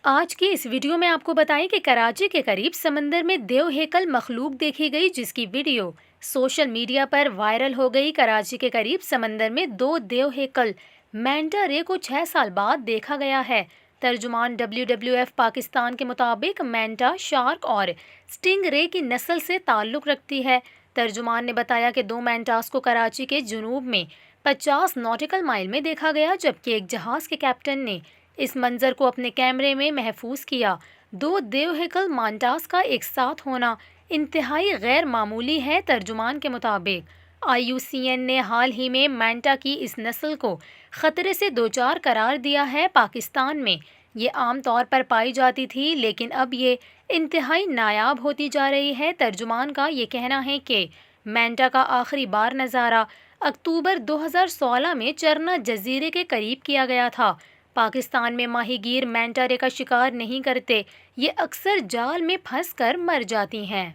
آج کی اس ویڈیو میں آپ کو بتائیں کہ کراچی کے قریب سمندر میں دیو ہیکل مخلوق دیکھی گئی، جس کی ویڈیو سوشل میڈیا پر وائرل ہو گئی۔ کراچی کے قریب سمندر میں دو دیو ہیکل مینٹا رے کو 6 سال بعد دیکھا گیا ہے۔ ترجمان WWF پاکستان کے مطابق مینٹا شارک اور سٹنگ رے کی نسل سے تعلق رکھتی ہے۔ ترجمان نے بتایا کہ دو مینٹاس کو کراچی کے جنوب میں 50 ناٹیکل مائل میں دیکھا گیا، جبکہ ایک جہاز کے کیپٹن نے اس منظر کو اپنے کیمرے میں محفوظ کیا۔ دو دیو ہیکل مانٹاس کا ایک ساتھ ہونا انتہائی غیر معمولی ہے۔ ترجمان کے مطابق IUCN نے حال ہی میں مینٹا کی اس نسل کو خطرے سے دوچار قرار دیا ہے۔ پاکستان میں یہ عام طور پر پائی جاتی تھی، لیکن اب یہ انتہائی نایاب ہوتی جا رہی ہے۔ ترجمان کا یہ کہنا ہے کہ مینٹا کا آخری بار نظارہ اکتوبر 2016 میں چرنا جزیرے کے قریب کیا گیا تھا۔ پاکستان میں ماہی گیر مینٹا رے کا شکار نہیں کرتے، یہ اکثر جال میں پھنس کر مر جاتی ہیں۔